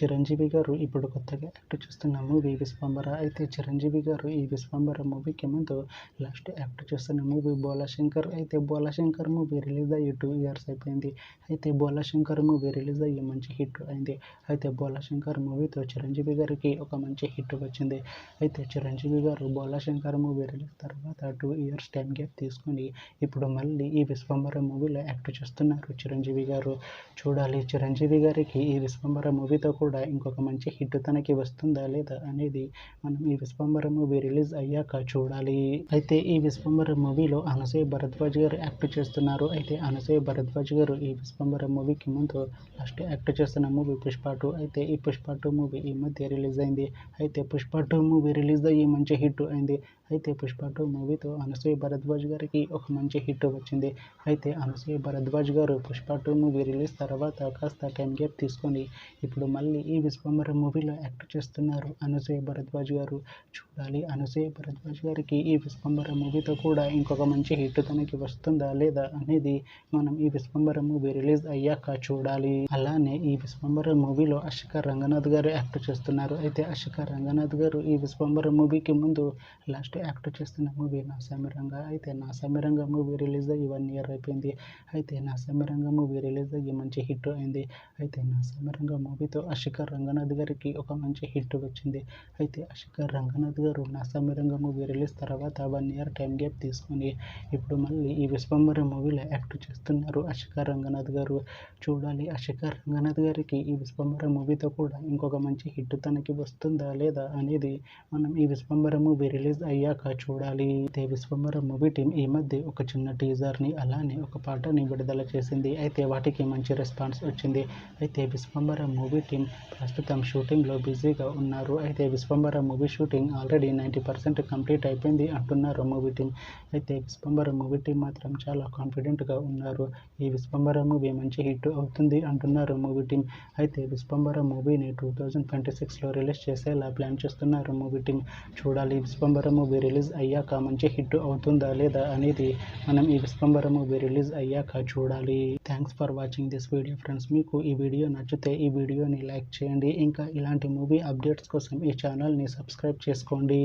చిరంజీవి గారు ఇప్పుడు కొత్తగా యాక్ట్ చేస్తున్న మూవీ విశ్వంబర. అయితే చిరంజీవి గారు ఈ విశ్వంబర మూవీకి ముందు లాస్ట్ యాక్ట్ చేస్తున్న మూవీ బోలాశంకర్. అయితే బోలాశంకర్ మూవీ రిలీజ్ అయ్యి 2 ఇయర్స్ అయిపోయింది. అయితే బోలాశంకర్ మూవీ రిలీజ్ అయ్యి మంచి హిట్ అయింది. అయితే బోలాశంకర్ మూవీతో చిరంజీవి గారికి ఒక మంచి హిట్ వచ్చింది. అయితే చిరంజీవి గారు బోలాశంకర్ మూవీ రిలీజ్ తర్వాత 2 ఇయర్స్ టైం గ్యాప్ తీసుకొని ఇప్పుడు మళ్ళీ ఈ విశ్వంబర మూవీలో యాక్ట్ చేస్తున్నారు చిరంజీవి గారు. చూడాలి చిరంజీవి గారికి ఈ విశ్వంబర మూవీతో కూడా ఇంకొక మంచి హిట్ తనకి వస్తుందా లేదా అనేది మనం ఈ విశ్వంబర మూవీ రిలీజ్ అయ్యాక చూడాలి. అయితే ఈ విశ్వంబర మూవీలో అనసూయ భరద్వాజ్ గారు యాక్ట్ చేస్తున్నారు. అయితే అనసూయ భరద్వాజ్ గారు ఈ విశ్వంబర మూవీకి ముందు లాస్ట్ యాక్ట్ చేస్తున్న మూవీ పుష్ప 2. అయితే ఈ పుష్ప 2 మూవీ ఈ మధ్య రిలీజ్ అయింది. అయితే పుష్ప 2 మూవీ రిలీజ్ అయ్యి మంచి హిట్ అయింది. అయితే పుష్ప 2 మూవీతో అనసూయ భరద్వాజ్ గారికి ఒక మంచి హిట్ వచ్చింది. అయితే అనసూయ భరద్వాజ్ గారు పుష్ప 2 మూవీ రిలీజ్ తర్వాత కాస్త టైం గ్యాప్ తీసుకొని ఇప్పుడు మళ్ళీ ఈ విశ్వంబర మూవీలో యాక్ట్ చేస్తున్నారు అనసూయ భరద్వాజ్ గారు. చూడాలి అనసూయ భరద్వాజ్ గారికి ఈ విశ్వంబర మూవీతో కూడా ఇంకొక మంచి హిట్ తనకి వస్తుందా లేదా అనేది మనం ఈ విశ్వంబర మూవీ రిలీజ్ అయ్యాక చూడాలి. అలానే ఈ విశ్వంబర మూవీలో అశిక రంగనాథ్ గారు యాక్ట్ చేస్తున్నారు. అయితే అశిక రంగనాథ్ గారు ఈ విశ్వంబర మూవీకి ముందు లాస్ట్ యాక్ట్ చేస్తున్న మూవీ నాసామిరంగ. అయితే నాసామిరంగ మూవీ రిలీజ్ అయ్యి 1 ఇయర్ అయిపోయింది. అయితే నాసామిరంగ మూవీ రిలీజ్ అయ్యి మంచి హిట్ అయింది. అయితే నాసామిరంగ మూవీతో అశిక రంగనాథ్ గారికి ఒక మంచి హిట్ వచ్చింది. అయితే అశిక రంగనాథ్ గారు నాసామిరంగ మూవీ రిలీజ్ తర్వాత 1 ఇయర్ టైం గ్యాప్ తీసుకొని ఇప్పుడు మళ్ళీ ఈ విశ్వంబర మూవీలో యాక్ట్ చేస్తున్నారు అశిక రంగనాథ్ గారు. చూడాలి అశిక రంగనాథ్ గారికి ఈ విశ్వంబర మూవీతో కూడా ఇంకొక మంచి హిట్ తనకి వస్తుందా లేదా అనేది మనం ఈ విశ్వంబర మూవీ రిలీజ్ అయ్యాక చూడాలి. అయితే విశ్వంబర మూవీ టీం ఈ మధ్య ఒక చిన్న టీజర్ని అలానే ఒక పాటని విడుదల చేసింది. అయితే వాటికి మంచి రెస్పాన్స్ వచ్చింది. అయితే విశ్వంబర మూవీ టీం ప్రస్తుతం షూటింగ్లో బిజీగా ఉన్నారు. అయితే Vishwambhara movie shooting already 90% complete అయిపోయింది అంటున్నారు మూవీ టీం. అయితే విశ్వంబర మూవీ టీం మాత్రం చాలా కాన్ఫిడెంట్గా ఉన్నారు. ఈ విశ్వంబర మూవీ మంచి హిట్ అవుతుంది అంటున్నారు మూవీ టీం. అయితే విశ్వంబర మూవీని 2026లో రిలీజ్ చేసేలా ప్లాన్ చేస్తున్నారు మూవీ టీం. చూడాలి విశ్వంబర మూవీ రిలీజ్ అయ్యాక మంచి హిట్ అవుతుందా లేదా అనేది మనం ఈ విశ్వంబర మూవీ రిలీజ్ అయ్యాక చూడాలి. Thanks for watching this video friends. మీకు ఈ వీడియో నచ్చితే ఈ వీడియోని లైక్ చేయండి. ఇంకా ఇలాంటి మూవీ అప్డేట్స్ కోసం ఈ ఛానల్ని సబ్స్క్రైబ్ చేసుకోండి.